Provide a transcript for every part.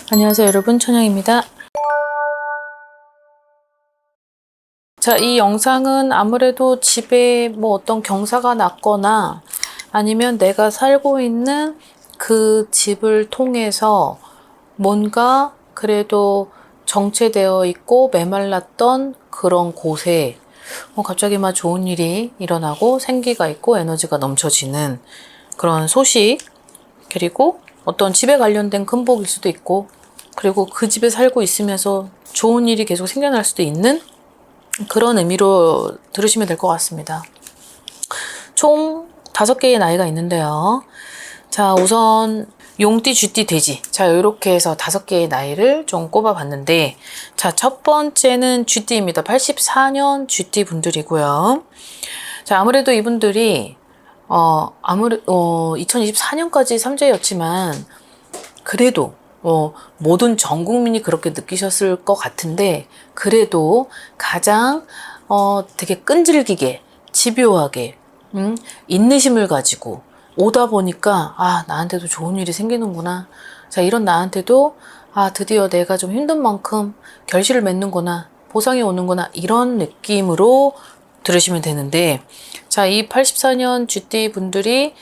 안녕하세요 여러분, 천영입니다. 자, 이 영상은 아무래도 집에 뭐 어떤 경사가 났거나 아니면 내가 살고 있는 그 집을 통해서 뭔가 그래도 정체되어 있고 메말랐던 그런 곳에 갑자기 막 좋은 일이 일어나고 생기가 있고 에너지가 넘쳐지는 그런 소식, 그리고 어떤 집에 관련된 금복일 수도 있고, 그리고 그 집에 살고 있으면서 좋은 일이 계속 생겨날 수도 있는 그런 의미로 들으시면 될 것 같습니다. 총 5개의 나이가 있는데요. 자, 우선 용띠, 쥐띠, 돼지. 자, 이렇게 해서 5개의 나이를 좀 꼽아봤는데, 자, 첫 번째는 쥐띠입니다. 84년 쥐띠 분들이고요. 자, 아무래도 이분들이 2024년까지 삼재였지만 그래도 모든 전 국민이 그렇게 느끼셨을 것 같은데, 그래도 가장 되게 끈질기게 집요하게 인내심을 가지고 오다 보니까 나한테도 좋은 일이 생기는구나. 자, 이런 나한테도 드디어 내가 좀 힘든 만큼 결실을 맺는구나, 보상이 오는구나, 이런 느낌으로 들으시면 되는데, 자, 이 84년 쥐띠 분들이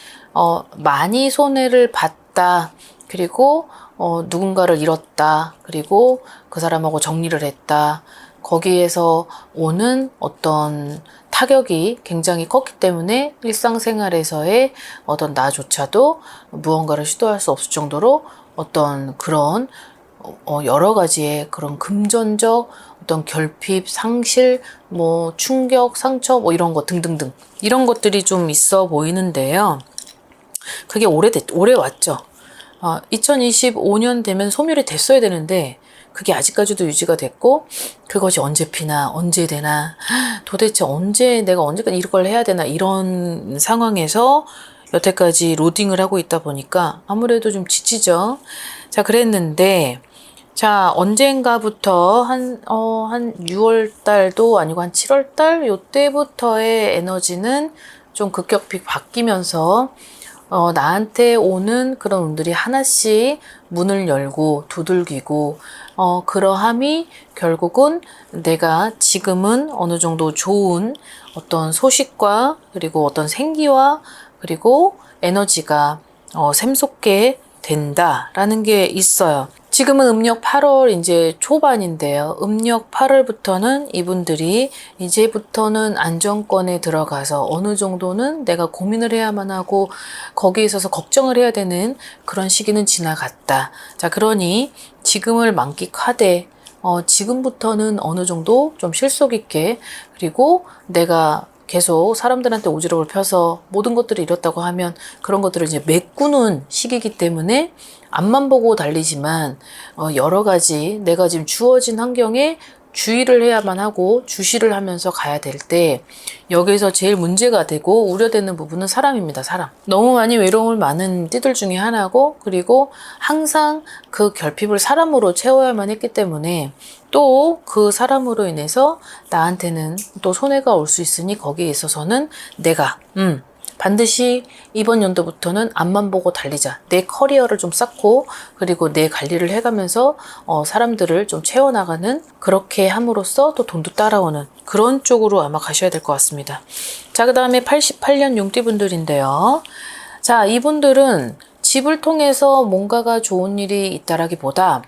많이 손해를 봤다, 그리고 누군가를 잃었다, 그리고 그 사람하고 정리를 했다, 거기에서 오는 어떤 타격이 굉장히 컸기 때문에 일상생활에서의 어떤 나조차도 무언가를 시도할 수 없을 정도로 어떤 그런 여러 가지의 그런 금전적 어떤 결핍, 상실, 뭐 충격, 상처, 뭐 이런 거 등등등, 이런 것들이 좀 있어 보이는데요. 그게 오래 왔죠. 2025년 되면 소멸이 됐어야 되는데 그게 아직까지도 유지가 됐고, 그것이 언제 피나 언제 되나, 도대체 내가 언제까지 이걸 해야 되나, 이런 상황에서 여태까지 로딩을 하고 있다 보니까 아무래도 좀 지치죠. 자, 그랬는데, 자, 언젠가부터 한 6월 달도 아니고 한 7월 달 요때부터의 에너지는 좀 급격히 바뀌면서 나한테 오는 그런 운들이 하나씩 문을 열고 두들기고, 그러함이 결국은 내가 지금은 어느 정도 좋은 어떤 소식과, 그리고 어떤 생기와, 그리고 에너지가 샘솟게 된다라는 게 있어요. 지금은 음력 8월 이제 초반인데요. 음력 8월부터는 이분들이 이제부터는 안정권에 들어가서 어느 정도는 내가 고민을 해야만 하고 거기에 있어서 걱정을 해야 되는 그런 시기는 지나갔다. 자, 그러니 지금을 만끽하되 지금부터는 어느 정도 좀 실속 있게, 그리고 내가 계속 사람들한테 오지랖을 펴서 모든 것들을 잃었다고 하면 그런 것들을 이제 메꾸는 시기이기 때문에 앞만 보고 달리지만 여러 가지 내가 지금 주어진 환경에 주의를 해야만 하고 주시를 하면서 가야 될 때, 여기서 제일 문제가 되고 우려되는 부분은 사람입니다. 사람. 너무 많이 외로움을 많은 띠들 중에 하나고, 그리고 항상 그 결핍을 사람으로 채워야만 했기 때문에 또 그 사람으로 인해서 나한테는 또 손해가 올 수 있으니, 거기에 있어서는 내가 반드시 이번 연도부터는 앞만 보고 달리자. 내 커리어를 좀 쌓고, 그리고 내 관리를 해가면서 사람들을 좀 채워나가는, 그렇게 함으로써 또 돈도 따라오는 그런 쪽으로 아마 가셔야 될 것 같습니다. 자, 그 다음에 88년 용띠분들인데요. 자, 이분들은 집을 통해서 뭔가가 좋은 일이 있다라기보다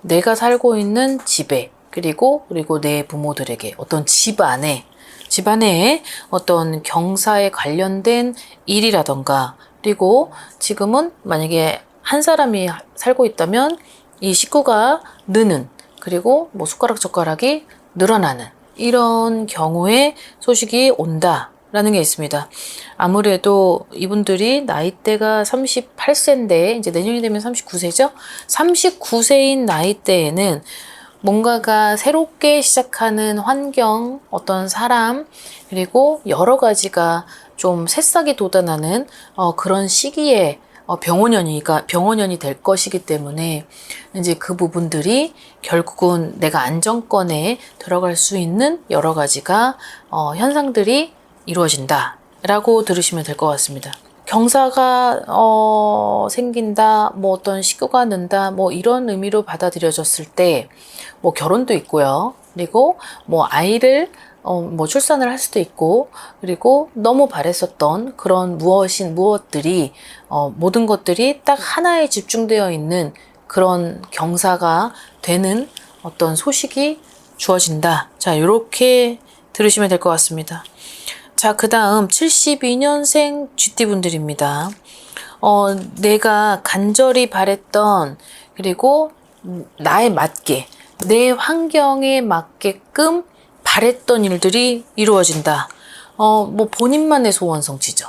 내가 살고 있는 집에, 그리고 내 부모들에게 어떤 집안에 어떤 경사에 관련된 일이라던가, 그리고 지금은 만약에 한 사람이 살고 있다면 이 식구가 느는, 그리고 뭐 숟가락 젓가락이 늘어나는 이런 경우에 소식이 온다라는 게 있습니다. 아무래도 이분들이 나이대가 38세인데 이제 내년이 되면 39세죠. 39세인 나이대에는 뭔가가 새롭게 시작하는 환경, 어떤 사람, 그리고 여러 가지가 좀 새싹이 돋아나는 그런 시기에 병원년이 될 것이기 때문에 이제 그 부분들이 결국은 내가 안정권에 들어갈 수 있는 여러 가지가 현상들이 이루어진다라고 들으시면 될 것 같습니다. 경사가 생긴다, 뭐 어떤 식구가 는다, 뭐 이런 의미로 받아들여졌을 때 뭐 결혼도 있고요. 그리고 뭐 아이를 뭐 출산을 할 수도 있고, 그리고 너무 바랬었던 그런 무엇들이 모든 것들이 딱 하나에 집중되어 있는 그런 경사가 되는 어떤 소식이 주어진다. 자, 이렇게 들으시면 될 것 같습니다. 자, 그 다음 72년생 GT분들입니다. 내가 간절히 바랬던, 그리고 나에 맞게, 내 환경에 맞게끔 바랬던 일들이 이루어진다. 뭐 본인만의 소원 성취죠.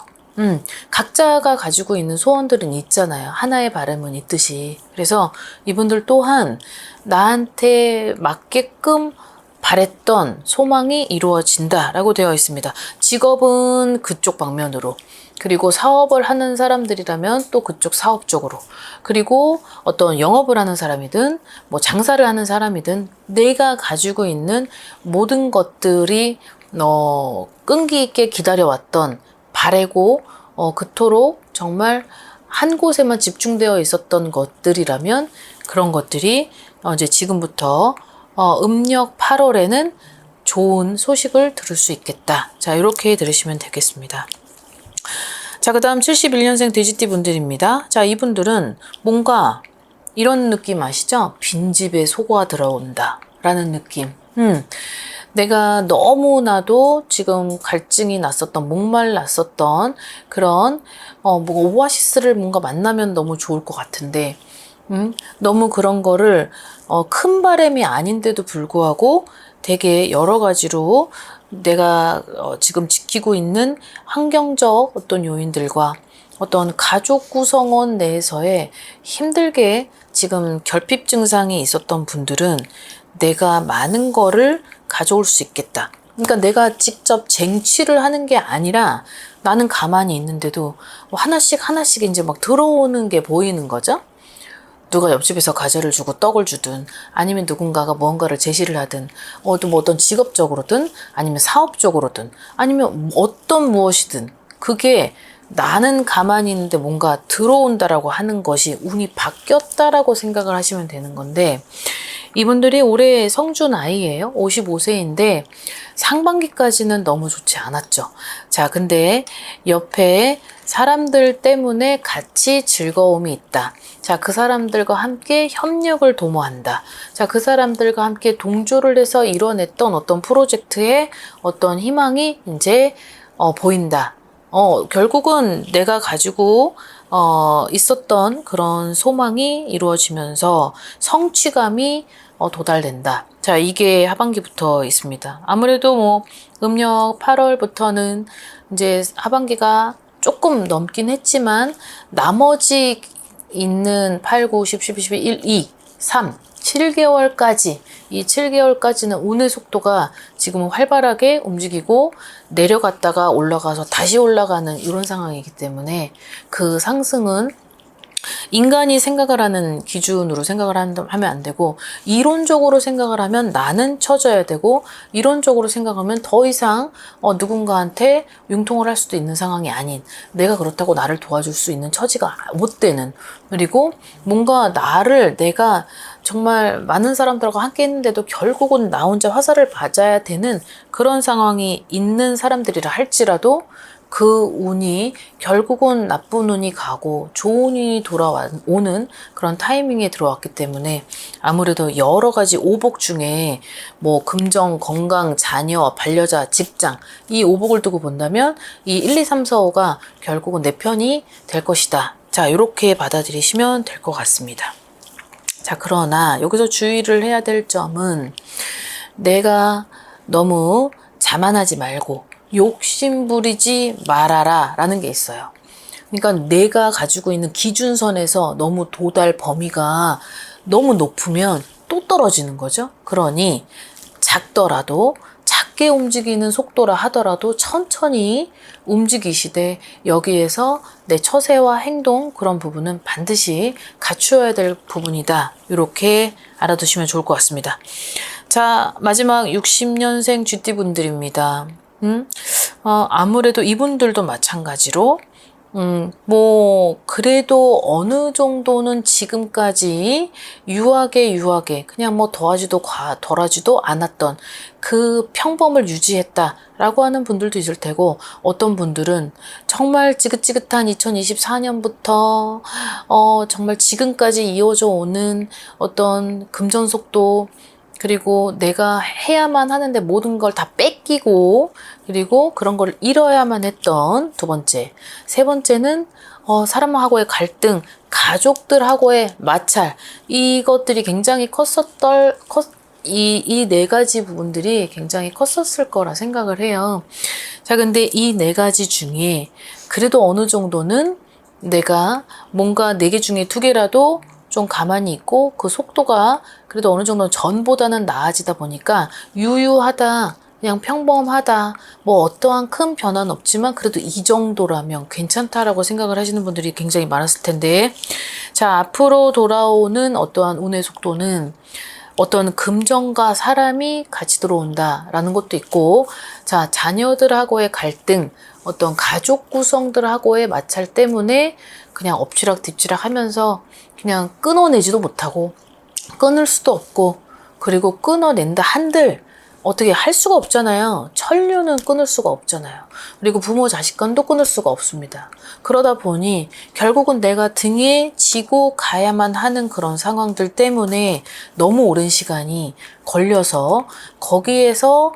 각자가 가지고 있는 소원들은 있잖아요. 하나의 바람은 있듯이. 그래서 이분들 또한 나한테 맞게끔 바랬던 소망이 이루어진다라고 되어 있습니다. 직업은 그쪽 방면으로, 그리고 사업을 하는 사람들이라면 또 그쪽 사업 쪽으로, 그리고 어떤 영업을 하는 사람이든 뭐 장사를 하는 사람이든 내가 가지고 있는 모든 것들이 끈기 있게 기다려왔던, 바래고 그토록 정말 한 곳에만 집중되어 있었던 것들이라면 그런 것들이 이제 지금부터 음력 8월에는 좋은 소식을 들을 수 있겠다. 자, 이렇게 들으시면 되겠습니다. 자, 그 다음 71년생 돼지띠 분들입니다. 자, 이분들은 뭔가 이런 느낌 아시죠? 빈집에 소가 들어온다 라는 느낌. 내가 너무나도 지금 갈증이 났었던, 목말랐었던 그런 뭐 오아시스를 뭔가 만나면 너무 좋을 것 같은데, 너무 그런 거를 큰 바람이 아닌데도 불구하고 되게 여러 가지로 내가 지금 지키고 있는 환경적 어떤 요인들과 어떤 가족 구성원 내에서의 힘들게 지금 결핍 증상이 있었던 분들은 내가 많은 거를 가져올 수 있겠다. 그러니까 내가 직접 쟁취를 하는 게 아니라 나는 가만히 있는데도 하나씩 이제 막 들어오는 게 보이는 거죠. 누가 옆집에서 과자를 주고 떡을 주든, 아니면 누군가가 무언가를 제시를 하든, 또 뭐 어떤 직업적으로든, 아니면 사업적으로든, 아니면 어떤 무엇이든, 그게 나는 가만히 있는데 뭔가 들어온다라고 하는 것이 운이 바뀌었다라고 생각을 하시면 되는 건데, 이분들이 올해 성주 나이예요. 55세인데 상반기까지는 너무 좋지 않았죠. 자, 근데 옆에 사람들 때문에 같이 즐거움이 있다. 자, 그 사람들과 함께 협력을 도모한다. 자, 그 사람들과 함께 동조를 해서 이뤄냈던 어떤 프로젝트의 어떤 희망이 이제 보인다. 결국은 내가 가지고 있었던 그런 소망이 이루어지면서 성취감이 도달된다. 자, 이게 하반기부터 있습니다. 아무래도 뭐 음력 8월부터는 이제 하반기가 조금 넘긴 했지만 나머지 있는 8, 9, 10, 11, 12, 1, 2, 3, 7개월까지, 이 7개월까지는 운의 속도가 지금은 활발하게 움직이고 내려갔다가 올라가서 다시 올라가는 이런 상황이기 때문에 그 상승은 인간이 생각을 하는 기준으로 생각을 하면 안 되고, 이론적으로 생각을 하면 나는 처져야 되고, 이론적으로 생각하면 더 이상 누군가한테 융통을 할 수도 있는 상황이 아닌, 내가 그렇다고 나를 도와줄 수 있는 처지가 못 되는, 그리고 뭔가 내가 정말 많은 사람들과 함께 했는데도 결국은 나 혼자 화살을 맞아야 되는 그런 상황이 있는 사람들이라 할지라도 그 운이 결국은 나쁜 운이 가고 좋은 운이 돌아오는 그런 타이밍에 들어왔기 때문에 아무래도 여러 가지 오복 중에 뭐 금전, 건강, 자녀, 반려자, 직장, 이 오복을 두고 본다면 이 1, 2, 3, 4, 5가 결국은 내 편이 될 것이다. 자, 이렇게 받아들이시면 될 것 같습니다. 자, 그러나 여기서 주의를 해야 될 점은 내가 너무 자만하지 말고 욕심 부리지 말아라 라는 게 있어요. 그러니까 내가 가지고 있는 기준선에서 너무 도달 범위가 너무 높으면 또 떨어지는 거죠. 그러니 작더라도 작게 움직이는 속도라 하더라도 천천히 움직이시되 여기에서 내 처세와 행동 그런 부분은 반드시 갖추어야 될 부분이다. 이렇게 알아두시면 좋을 것 같습니다. 자, 마지막 60년생 GT분들입니다. 아무래도 이분들도 마찬가지로 그래도 어느 정도는 지금까지 유하게, 그냥 뭐 더하지도 덜하지도 않았던 그 평범을 유지했다라고 하는 분들도 있을 테고, 어떤 분들은 정말 지긋지긋한 2024년부터, 정말 지금까지 이어져 오는 어떤 금전속도, 그리고 내가 해야만 하는데 모든 걸 다 뺏기고, 그리고 그런 걸 잃어야만 했던 두 번째. 세 번째는 사람하고의 갈등, 가족들하고의 마찰, 이것들이 굉장히 이 네 가지 부분들이 굉장히 컸었을 거라 생각을 해요. 자, 근데 이 네 가지 중에 그래도 어느 정도는 내가 뭔가 네 개 중에 두 개라도 좀 가만히 있고 그 속도가 그래도 어느 정도 전보다는 나아지다 보니까 유유하다, 그냥 평범하다, 뭐 어떠한 큰 변화는 없지만 그래도 이 정도라면 괜찮다라고 생각을 하시는 분들이 굉장히 많았을 텐데, 자, 앞으로 돌아오는 어떠한 운의 속도는 어떤 금전과 사람이 같이 들어온다라는 것도 있고, 자, 자녀들하고의 갈등, 어떤 가족 구성들하고의 마찰 때문에 그냥 엎치락 뒤치락 하면서 그냥 끊어내지도 못하고 끊을 수도 없고, 그리고 끊어낸다 한들 어떻게 할 수가 없잖아요. 천류는 끊을 수가 없잖아요. 그리고 부모 자식 간도 끊을 수가 없습니다. 그러다 보니 결국은 내가 등에 지고 가야만 하는 그런 상황들 때문에 너무 오랜 시간이 걸려서 거기에서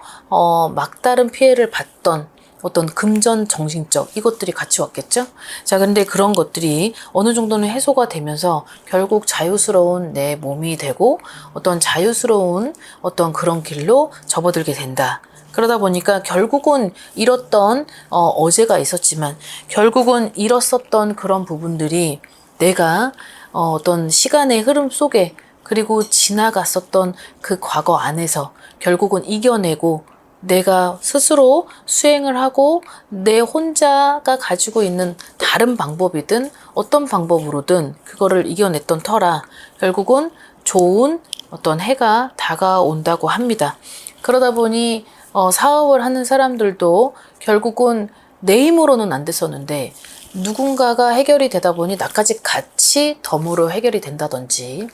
막다른 피해를 봤던 어떤 금전 정신적 이것들이 같이 왔겠죠. 자, 근데 그런 것들이 어느 정도는 해소가 되면서 결국 자유스러운 내 몸이 되고 어떤 자유스러운 어떤 그런 길로 접어들게 된다. 그러다 보니까 결국은 잃었던 어제가 있었지만 결국은 잃었었던 그런 부분들이 내가 어떤 시간의 흐름 속에 그리고 지나갔었던 그 과거 안에서 결국은 이겨내고 내가 스스로 수행을 하고 내 혼자가 가지고 있는 다른 방법이든 어떤 방법으로든 그거를 이겨냈던 터라 결국은 좋은 어떤 해가 다가온다고 합니다. 그러다 보니 사업을 하는 사람들도 결국은 내 힘으로는 안 됐었는데 누군가가 해결이 되다 보니 나까지 같이 덤으로 해결이 된다든지,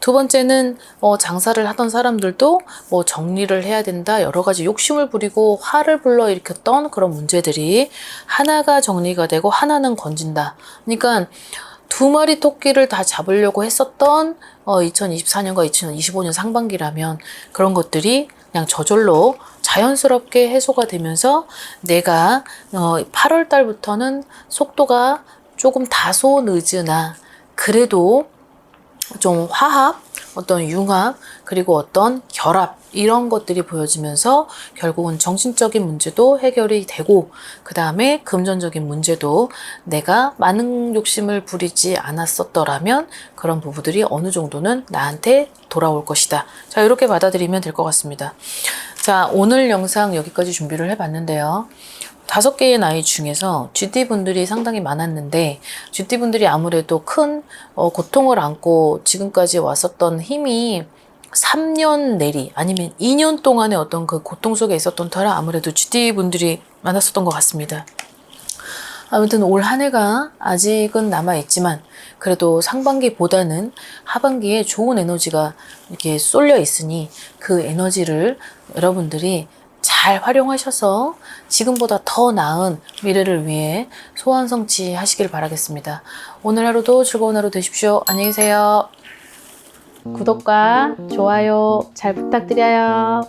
두 번째는 장사를 하던 사람들도 뭐 정리를 해야 된다, 여러 가지 욕심을 부리고 화를 불러일으켰던 그런 문제들이 하나가 정리가 되고 하나는 건진다. 그러니까 두 마리 토끼를 다 잡으려고 했었던 2024년과 2025년 상반기라면 그런 것들이 그냥 저절로 자연스럽게 해소가 되면서 내가 8월 달부터는 속도가 조금 다소 늦으나 그래도 좀 화합, 어떤 융합, 그리고 어떤 결합 이런 것들이 보여지면서 결국은 정신적인 문제도 해결이 되고, 그 다음에 금전적인 문제도 내가 많은 욕심을 부리지 않았었더라면 그런 부부들이 어느 정도는 나한테 돌아올 것이다. 자, 이렇게 받아들이면 될 것 같습니다. 자, 오늘 영상 여기까지 준비를 해봤는데요. 5개의 나이 중에서 GT분들이 상당히 많았는데, GT분들이 아무래도 큰 고통을 안고 지금까지 왔었던 힘이 3년 내리 아니면 2년 동안의 어떤 그 고통 속에 있었던 터라 아무래도 GT분들이 많았었던 것 같습니다. 아무튼 올 한 해가 아직은 남아있지만 그래도 상반기보다는 하반기에 좋은 에너지가 이렇게 쏠려 있으니 그 에너지를 여러분들이 잘 활용하셔서 지금보다 더 나은 미래를 위해 소원 성취하시길 바라겠습니다. 오늘 하루도 즐거운 하루 되십시오. 안녕히 계세요. 구독과 좋아요 잘 부탁드려요.